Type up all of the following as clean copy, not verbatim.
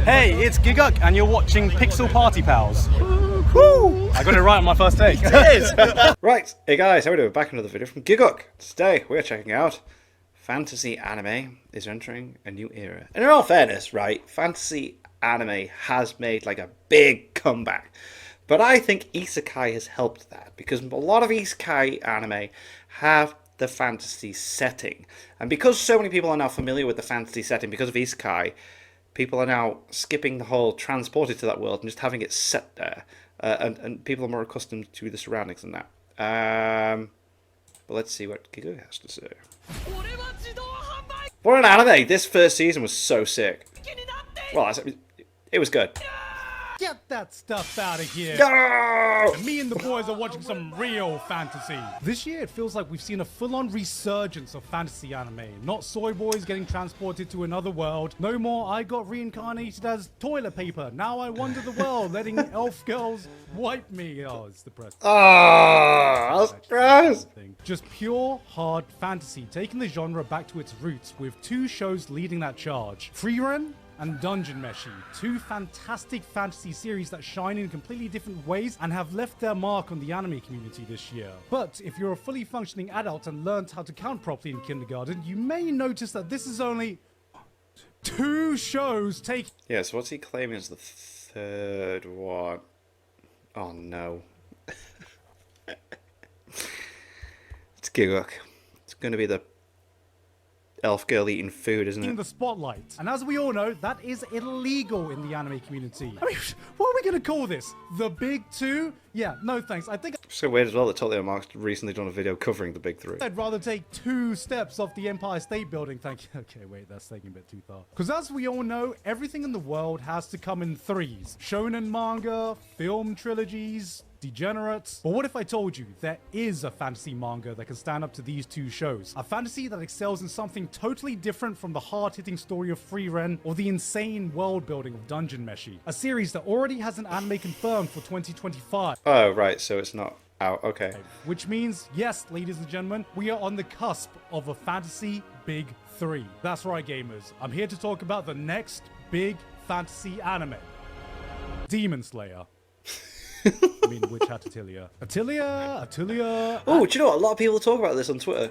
Hey, it's Giguk, and you're watching Pixel Party Pals. Woo! I got it right on my first take. It is! Right, hey guys, how are we doing? Back another video from Giguk. Today, we're checking out fantasy anime is entering a new era. And in all fairness, right, fantasy anime has made like a big comeback. But I think isekai has helped that, because a lot of isekai anime have the fantasy setting. And because so many people are now familiar with the fantasy setting because of isekai, people are now skipping the whole transported to that world and just having it set there. And people are more accustomed to the surroundings than that. But let's see what Giguk has to say. For an anime, this first season was so sick. Well, it was good. Get that stuff out of here! No! Me and the boys are watching some real fantasy. This year, it feels like we've seen a full-on resurgence of fantasy anime. Not soy boys getting transported to another world. No more I got reincarnated as toilet paper. Now I wander the world, letting elf girls wipe me. Oh, it's depressing. Oh, that's gross. Just pure, hard fantasy, taking the genre back to its roots with two shows leading that charge. Frieren and Dungeon Meshi, two fantastic fantasy series that shine in completely different ways and have left their mark on the anime community this year. But if you're a fully functioning adult and learned how to count properly in kindergarten, you may notice that this is only two shows taking... Yeah, so what's he claiming is the third one? Oh no. It's Giguk. It's going to be the elf girl eating food, isn't it? In the spotlight. And as we all know, that is illegal in the anime community. I mean, what are we going to call this? The Big Two? Yeah, no thanks. I think So weird as well that Totally Mark's recently done a video covering the Big Three. I'd rather take 2 steps off the Empire State Building. Thank you. Okay, wait, that's taking a bit too far. Because as we all know, everything in the world has to come in threes. Shonen manga, film trilogies, degenerates. But what if I told you there is a fantasy manga that can stand up to these 2 shows? A fantasy that excels in something totally different from the hard-hitting story of Frieren or the insane world building of Dungeon Meshi. A series that already has an anime confirmed for 2025. Oh, right, so it's not out. Okay. Which means, yes, ladies and gentlemen, we are on the cusp of a fantasy Big 3. That's right, gamers. I'm here to talk about the next big fantasy anime. Demon Slayer. I mean, Witch Hat Atelier. Atelier. Oh, do you know what? A lot of people talk about this on Twitter.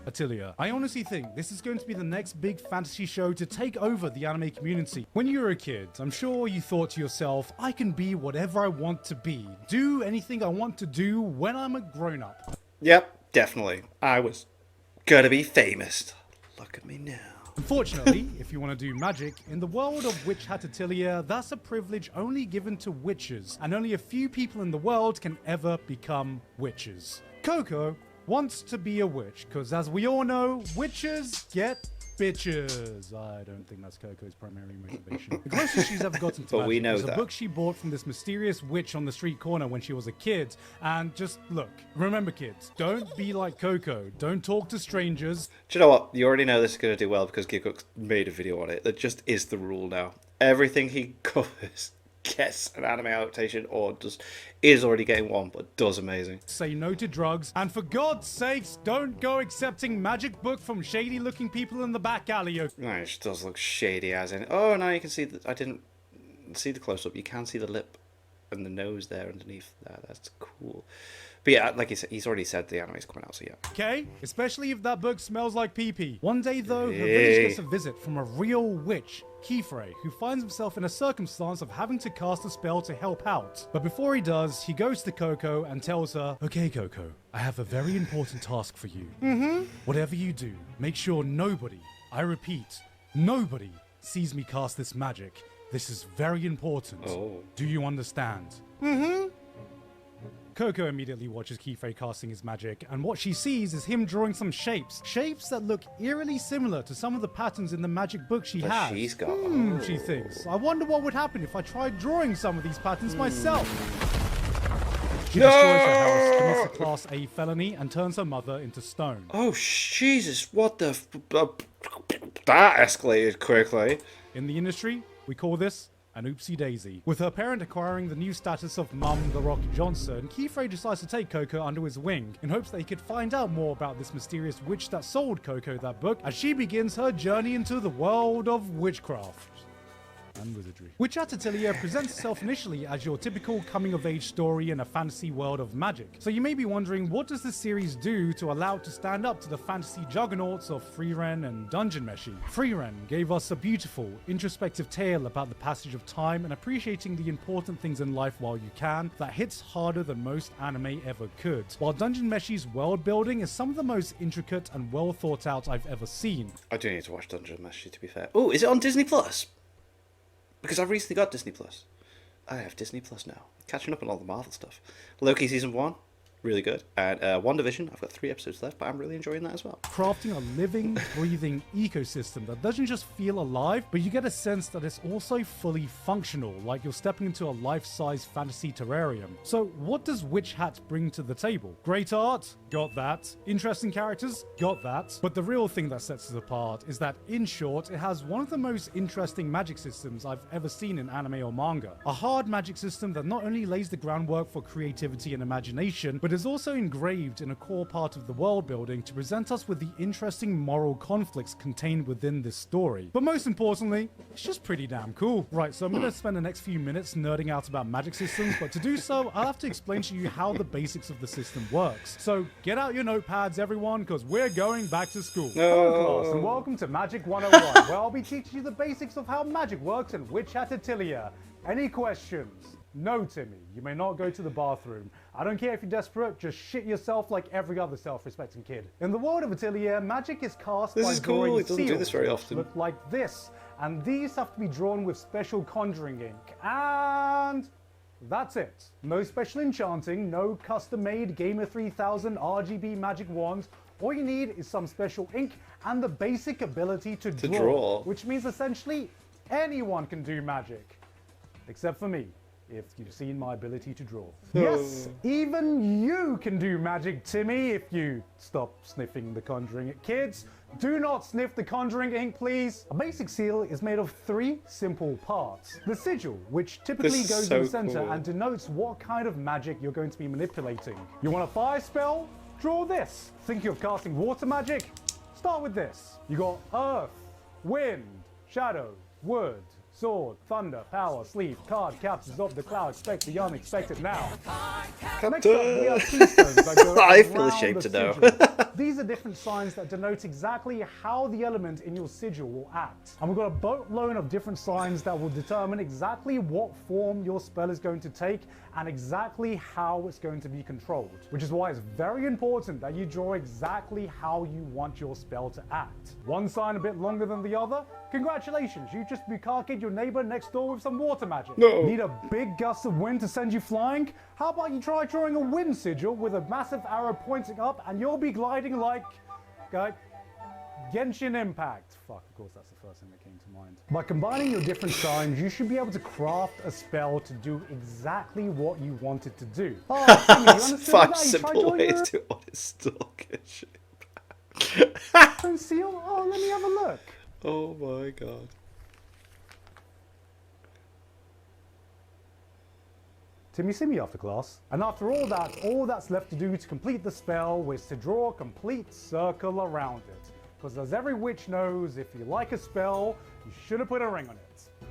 Atelier. I honestly think this is going to be the next big fantasy show to take over the anime community. When you were a kid, I'm sure you thought to yourself, I can be whatever I want to be. Do anything I want to do when I'm a grown-up. Yep, definitely. I was gonna be famous. Look at me now. Unfortunately, if you want to do magic, in the world of Witch Hat Atelier, that's a privilege only given to witches, and only a few people in the world can ever become witches. Coco wants to be a witch, because as we all know, witches get bitches. I don't think that's Coco's primary motivation. The closest she's ever gotten to But we magic know was a that. book she bought from this mysterious witch on the street corner when she was a kid. And just look, remember kids, don't be like Coco. Don't talk to strangers. Do you know what? You already know this is gonna do well because Giguk made a video on it. That just is the rule now. Everything he covers gets an anime adaptation or just is already getting one, but does amazing. Say no to drugs, and for God's sakes, don't go accepting magic book from shady looking people in the back alley. No, it just does look shady as in. Oh, now you can see that. I didn't see the close up. You can see the lip and the nose there underneath that. That's cool. But yeah, like he said, he's already said the anime's coming out, so yeah. Okay, especially if that book smells like pee-pee. One day though, her village gets a visit from a real witch, Kifrey, who finds himself in a circumstance of having to cast a spell to help out. But before he does, he goes to Coco and tells her, okay Coco, I have a very important task for you. Whatever you do, make sure nobody, I repeat, nobody sees me cast this magic. This is very important. Oh. Do you understand? Coco immediately watches Kifrey casting his magic, and what she sees is him drawing some shapes. Shapes that look eerily similar to some of the patterns in the magic book she That has. she's got. She thinks. I wonder what would happen if I tried drawing some of these patterns myself. She destroys her house, commits a Class A felony, and turns her mother into stone. Oh, Jesus, what the that escalated quickly. In the industry, we call this an oopsie daisy. With her parent acquiring the new status of Mum the Rock Johnson, Kifrey decides to take Coco under his wing in hopes that he could find out more about this mysterious witch that sold Coco that book as she begins her journey into the world of witchcraft. and wizardry. Witch Hat Atelier presents itself initially as your typical coming-of-age story in a fantasy world of magic. So you may be wondering, what does this series do to allow it to stand up to the fantasy juggernauts of Freeren and Dungeon Meshi? Freeren gave us a beautiful, introspective tale about the passage of time and appreciating the important things in life while you can that hits harder than most anime ever could. While Dungeon Meshi's world building is some of the most intricate and well thought out I've ever seen. I do need to watch Dungeon Meshi, to be fair. Oh, is it on Disney Plus? Because I've recently got Disney Plus. I have Disney Plus now. Catching up on all the Marvel stuff. Loki Season 1, really good. And WandaVision, I've got 3 episodes left, but I'm really enjoying that as well. Crafting a living, breathing ecosystem that doesn't just feel alive, but you get a sense that it's also fully functional, like you're stepping into a life-size fantasy terrarium. So what does Witch Hat bring to the table? Great art? Got that. Interesting characters? Got that. But the real thing that sets it apart is that, in short, it has one of the most interesting magic systems I've ever seen in anime or manga. A hard magic system that not only lays the groundwork for creativity and imagination, but is also engraved in a core part of the world building to present us with the interesting moral conflicts contained within this story. But most importantly, it's just pretty damn cool. Right, so I'm going to spend the next few minutes nerding out about magic systems, but to do so, I'll have to explain to you how the basics of the system works. So get out your notepads, everyone, because we're going back to school. Hello, class, and welcome to Magic 101, where I'll be teaching you the basics of how magic works in Witch Hat Atelier. Any questions? No, Timmy, you may not go to the bathroom. I don't care if you're desperate, just shit yourself like every other self-respecting kid. In the world of Atelier, magic is cast by drawing It doesn't do this very often. look like this, and these have to be drawn with special conjuring ink, and that's it. No special enchanting, no custom-made Gamer 3000 RGB magic wands. All you need is some special ink and the basic ability to draw, which means essentially anyone can do magic, except for me. If you've seen my ability to draw. Yes, even you can do magic, Timmy, if you stop sniffing the conjuring. Kids, do not sniff the conjuring ink, please. A basic seal is made of 3 simple parts. The sigil, which typically goes in the center and denotes what kind of magic you're going to be manipulating. You want a fire spell? Draw this. Thinking of casting water magic? Start with this. You got earth, wind, shadow, wood, sword, thunder, power, sleep, card, captures of the cloud, expect the unexpected now. Next up, we have keystones that go I feel around ashamed the to know. sigil. These are different signs that denote exactly how the element in your sigil will act. And we've got a boatload of different signs that will determine exactly what form your spell is going to take and exactly how it's going to be controlled. Which is why it's very important that you draw exactly how you want your spell to act. One sign a bit longer than the other? Congratulations, you just bukaked your neighbor next door with some water magic. No. Need a big gust of wind to send you flying? How about you try drawing a wind sigil with a massive arrow pointing up and you'll be gliding like Genshin Impact. Fuck, of course that's the first thing that came to mind. By combining your different signs, you should be able to craft a spell to do exactly what you want it to do. Oh, Timmy, you understand 5 that? simple ways to uninstall Genshin. Seal? Oh, let me have a look. Oh my god. Timmy, see me after class. And after all that, all that's left to do to complete the spell was to draw a complete circle around it. Because as every witch knows, if you like a spell, you should have put a ring on it. I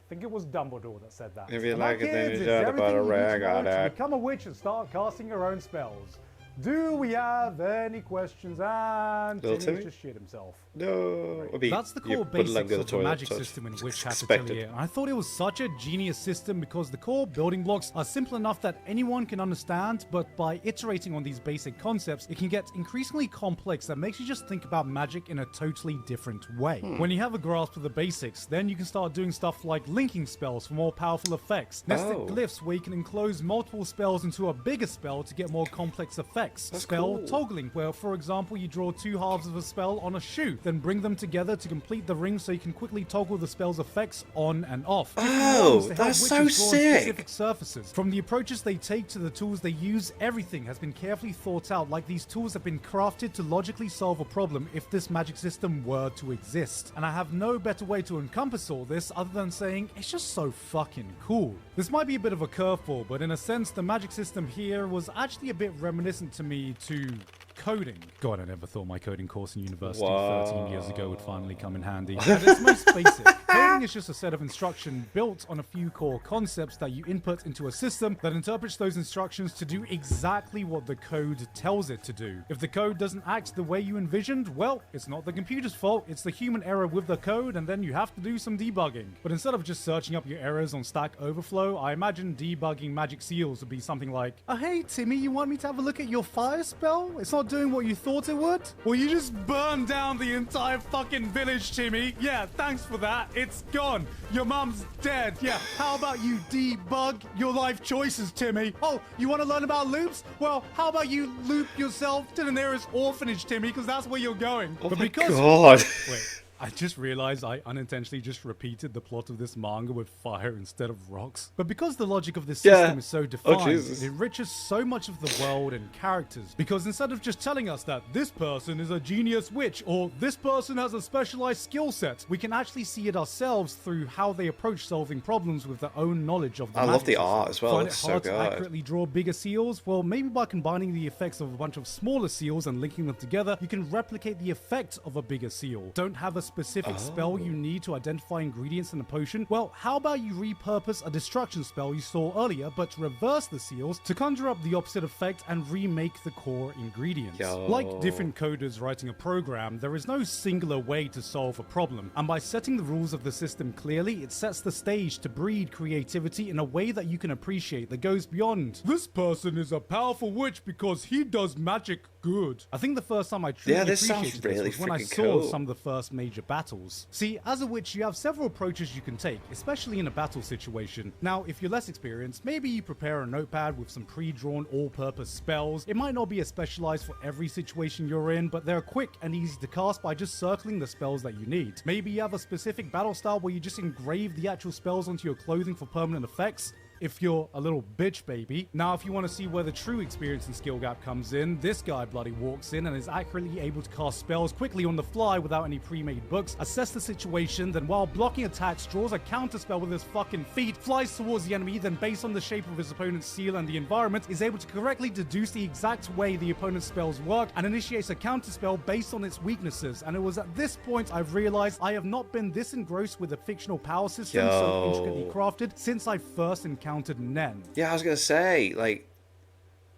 think it was Dumbledore that said that. If you And like that, it, then kids, you is should have put a everything you need ring to know on to it. become a witch and start casting your own spells. Do we have any questions? And Little Timmy's Timmy? just shit himself. No. That's the core basics of the magic system in Witch Hat Atelier. I thought it was such a genius system because the core building blocks are simple enough that anyone can understand, but by iterating on these basic concepts, it can get increasingly complex that makes you just think about magic in a totally different way. When you have a grasp of the basics, then you can start doing stuff like linking spells for more powerful effects, nested glyphs where you can enclose multiple spells into a bigger spell to get more complex effects, spell toggling where, for example, you draw 2 halves of a spell on a shoe, then bring them together to complete the ring so you can quickly toggle the spell's effects on and off. Oh, that's so sick! Specific surfaces. From the approaches they take to the tools they use, everything has been carefully thought out, like these tools have been crafted to logically solve a problem if this magic system were to exist. And I have no better way to encompass all this other than saying it's just so fucking cool. This might be a bit of a curveball, but in a sense the magic system here was actually a bit reminiscent to me to coding. God, I never thought my coding course in university 13 years ago would finally come in handy. At its most basic, coding Everything is just a set of instructions built on a few core concepts that you input into a system that interprets those instructions to do exactly what the code tells it to do. If the code doesn't act the way you envisioned, well, it's not the computer's fault, it's the human error with the code, and then you have to do some debugging. But instead of just searching up your errors on Stack Overflow, I imagine debugging magic seals would be something like, oh, hey Timmy, you want me to have a look at your fire spell? It's not doing what you thought it would? Well, you just burned down the entire fucking village, Timmy. Yeah, thanks for that. It's gone. Your mom's dead. Yeah, how about you debug your life choices, Timmy? Oh, you want to learn about loops? Well, how about you loop yourself to the nearest orphanage, Timmy, because that's where you're going. Oh but my because God. Wait. I just realized I unintentionally just repeated the plot of this manga with fire instead of rocks. But because the logic of this system is so defined, it enriches so much of the world and characters. Because instead of just telling us that this person is a genius witch or this person has a specialized skill set, we can actually see it ourselves through how they approach solving problems with their own knowledge of the magic I love the system. art as well. Find It's it hard so to good. accurately draw bigger seals? Well, maybe by combining the effects of a bunch of smaller seals and linking them together, you can replicate the effect of a bigger seal. Don't have a specific spell you need to identify ingredients in a potion? Well, how about you repurpose a destruction spell you saw earlier, but reverse the seals to conjure up the opposite effect and remake the core ingredients. Like different coders writing a program, there is no singular way to solve a problem, and by setting the rules of the system clearly, it sets the stage to breed creativity in a way that you can appreciate that goes beyond, this person is a powerful witch because he does magic good. I think the first time I truly appreciated this was when I saw some of the first major battles. See, as a witch, you have several approaches you can take, especially in a battle situation. Now, if you're less experienced, maybe you prepare a notepad with some pre-drawn all-purpose spells. It might not be as specialized for every situation you're in, but they're quick and easy to cast by just circling the spells that you need. Maybe you have a specific battle style where you just engrave the actual spells onto your clothing for permanent effects. If you're a little bitch baby. Now, if you want to see where the true experience and skill gap comes in, this guy bloody walks in and is accurately able to cast spells quickly on the fly without any pre-made books, assess the situation, then while blocking attacks, draws a counter spell with his fucking feet, flies towards the enemy, then based on the shape of his opponent's seal and the environment, is able to correctly deduce the exact way the opponent's spells work and initiates a counter spell based on its weaknesses. And it was at this point I've realized I have not been this engrossed with a fictional power system so intricately crafted since I first encountered Nen. Yeah, I was gonna say, like,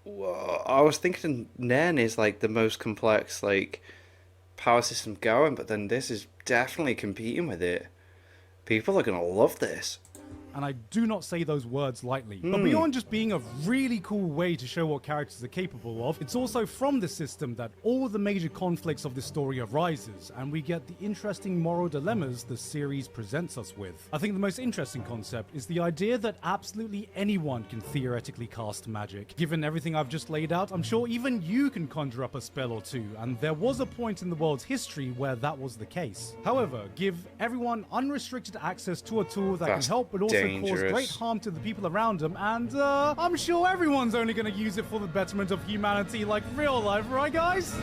I was thinking Nen is like the most complex like power system going, but then this is definitely competing with it. People are gonna love this. And I do not say those words lightly. But beyond just being a really cool way to show what characters are capable of, it's also from the system that all the major conflicts of this story arises, and we get the interesting moral dilemmas the series presents us with. I think the most interesting concept is the idea that absolutely anyone can theoretically cast magic. Given everything I've just laid out, I'm sure even you can conjure up a spell or two, and there was a point in the world's history where that was the case. However, give everyone unrestricted access to a tool that can help but also cause great harm to the people around them, and I'm sure everyone's only going to use it for the betterment of humanity like real life, right guys?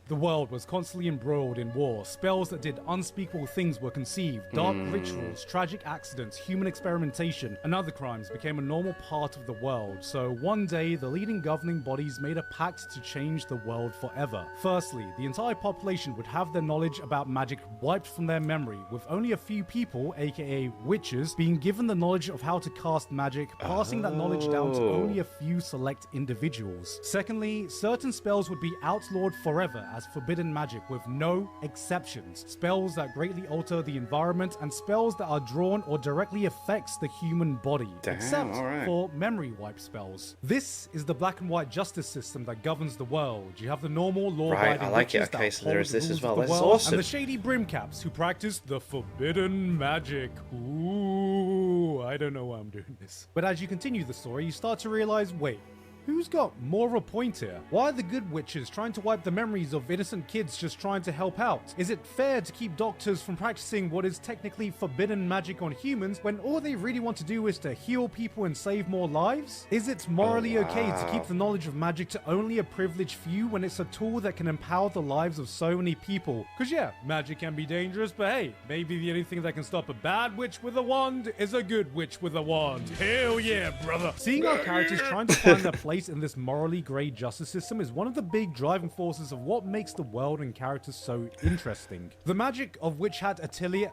The world was constantly embroiled in war. Spells that did unspeakable things were conceived. Dark rituals, tragic accidents, human experimentation, and other crimes became a normal part of the world. So one day, the leading governing bodies made a pact to change the world forever. Firstly, the entire population would have their knowledge about magic wiped from their memory, with only a few people, aka witches, being given the knowledge of how to cast magic, passing that knowledge down to only a few select individuals. Secondly, certain spells would be outlawed forever as forbidden magic with no exceptions. Spells that greatly alter the environment and spells that are drawn or directly affects the human body, except for memory wipe spells. This is the black and white justice system that governs the world. You have the normal law-abiding witches that so there is this as well. That's awesome. And the shady brimcaps who practice the forbidden magic. Ooh, I don't know why I'm doing this. But as you continue the story, you start to realize, wait, who's got more of a point here? Why are the good witches trying to wipe the memories of innocent kids just trying to help out? Is it fair to keep doctors from practicing what is technically forbidden magic on humans when all they really want to do is to heal people and save more lives? Is it morally okay to keep the knowledge of magic to only a privileged few when it's a tool that can empower the lives of so many people? Because yeah, magic can be dangerous, but hey, maybe the only thing that can stop a bad witch with a wand is a good witch with a wand. Hell yeah, brother! Seeing our characters trying to find their place in this morally grey justice system is one of the big driving forces of what makes the world and characters so interesting. The magic of which had Atelier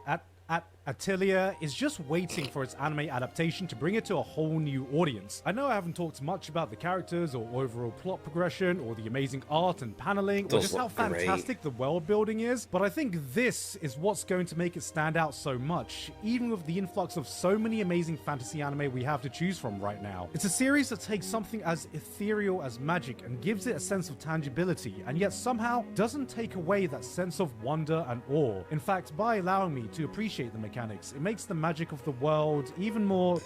at Atelier is just waiting for its anime adaptation to bring it to a whole new audience. I know I haven't talked much about the characters or overall plot progression or the amazing art and paneling or just how fantastic the world building is, but I think this is what's going to make it stand out so much, even with the influx of so many amazing fantasy anime we have to choose from right now. It's a series that takes something as ethereal as magic and gives it a sense of tangibility, and yet somehow doesn't take away that sense of wonder and awe. In fact, by allowing me to appreciate the mechanics, it makes the magic of the world even more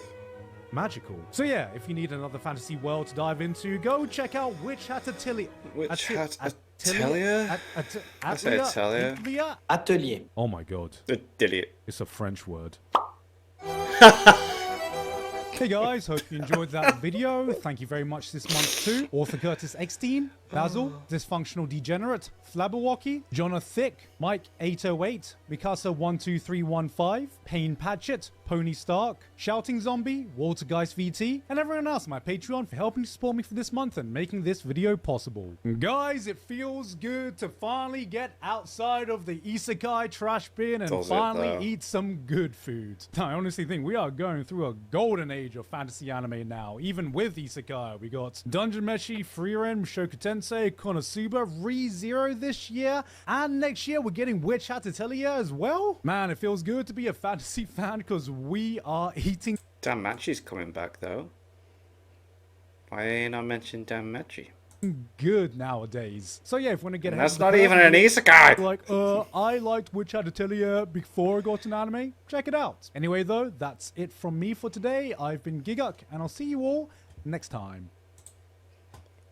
magical. So yeah, if you need another fantasy world to dive into, go check out Witch Hat Atelier. Witch Hat Atelier? I say Atelier. Atelier. Oh my god. Atelier. It's a French word. Hey guys, hope you enjoyed that video. Thank you very much this month to Author Curtis Eckstein, Basil, Dysfunctional Degenerate, Flabberwocky, Jonah Thick, Mike 808, Mikasa 12315, Payne Patchett, Pony Stark, Shouting Zombie, Walter Geist VT, and everyone else on my Patreon for helping to support me for this month and making this video possible. Guys, it feels good to finally get outside of the isekai trash bin and finally eat some good food. I honestly think we are going through a golden age of fantasy anime now, even with isekai. We got Dungeon Meshi, Frieren, Mushoku Tensei, Konosuba, ReZero this year, and next year we're getting Witch Hat Atelier as well. Man, it feels good to be a fantasy fan because we are eating. Danmachi's coming back though. Why ain't I mentioned Danmachi? Good nowadays. So yeah, if you want to get that's not even an isekai. Like, I liked Witch Hat Atelier before I got an anime. Check it out. Anyway, though, that's it from me for today. I've been Giguk, and I'll see you all next time.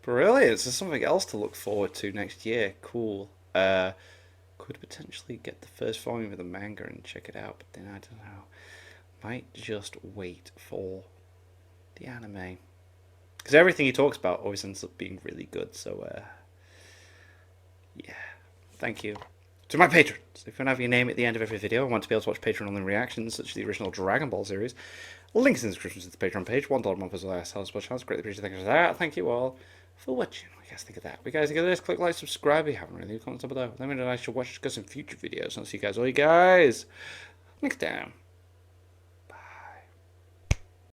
Brilliant. So something else to look forward to next year. Cool. Could potentially get the first volume of the manga and check it out, but then I don't know. Might just wait for the anime. Because everything he talks about always ends up being really good. So, yeah. Thank you to my patrons. If you want to have your name at the end of every video and want to be able to watch Patreon-only reactions, such as the original Dragon Ball series, links in the description to the Patreon page. $1 a month as well as helpful chance. Greatly appreciate it. Thank you for that. Thank you all for watching. What do you guys think of that? What do you guys think of this? Click like, subscribe if you haven't really. Comment below. Let me know that I should watch some future videos. I'll see you guys, all you guys, next time.